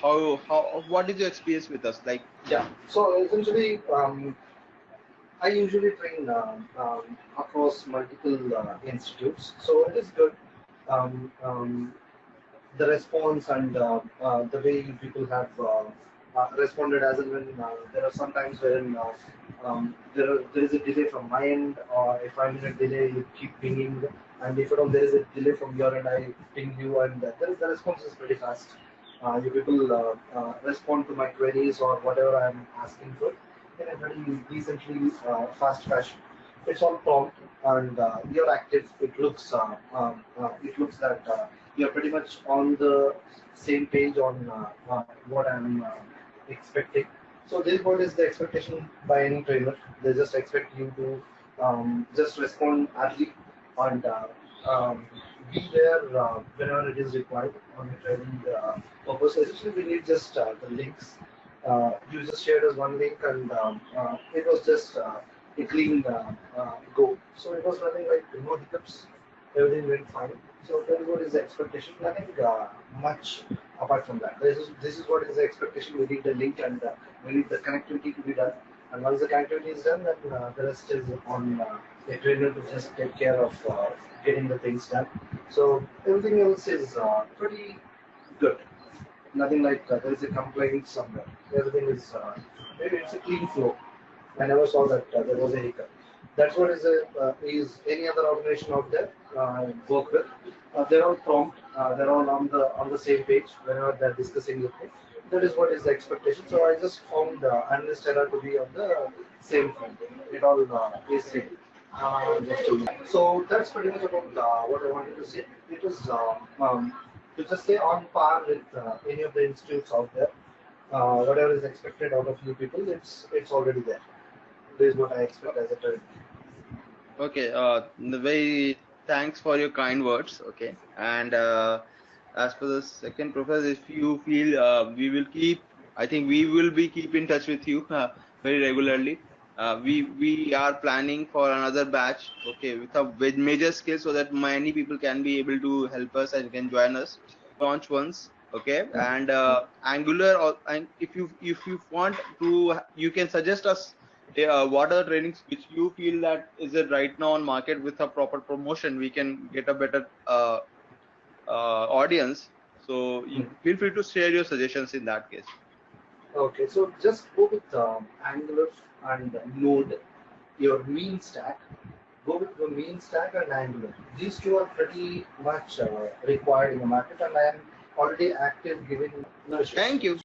what is your experience with us? Like, Yeah. So essentially, I usually train across multiple institutes. So it is good. Um, um, the response and the way people have responded, as in when there are some times wherein there is a delay from my end, or if I'm in a delay, you keep pinging, and if at all there is a delay from your end, I ping you, and the response is pretty fast. You people respond to my queries or whatever I'm asking for in a very decently fast fashion. It's all prompt and you're active. It looks that you're pretty much on the same page on what I'm expecting. So this what is the expectation by any trainer. They just expect you to just respond early and be there whenever it is required on the training purpose. Essentially, we need just the links. You just shared us one link and it was just a clean go. So it was nothing like no hiccups. Everything went fine. So tell me what is the expectation? Nothing much apart from that. This is what is the expectation. We need the link and we need the connectivity to be done. And once the connectivity is done, then the rest is on the trainer to just take care of getting the things done. So everything else is pretty good. Nothing like there is a complaint somewhere. Everything is it's a clean flow. I never saw that there was a hiccup. That's what is any other organization out there work with. They're all prompt. They're all on the same page whenever they're discussing with me. That is what is the expectation. So I just found analyst error to be on the same front. It all is same. So that's pretty much about what I wanted to say. It was to just stay on par with any of the institutes out there. Whatever is expected out of you people, it's already there. This is what I expect as a trend. okay, the very thanks for your kind words. Okay, and as for the second professor, if you feel we will keep, I think we will be keep in touch with you very regularly. We are planning for another batch, okay, with major skills, so that many people can be able to help us and can join us. Launch once, okay, and Angular, or and if you want to, you can suggest us what are the trainings which you feel that is it right now on market with a proper promotion, we can get a better audience. So you feel free to share your suggestions in that case. Okay, so just go with Angular and Node, your mean stack. Go with the mean stack and Angular. These two are pretty much required in the market, and I am already active giving nurtures. Thank you.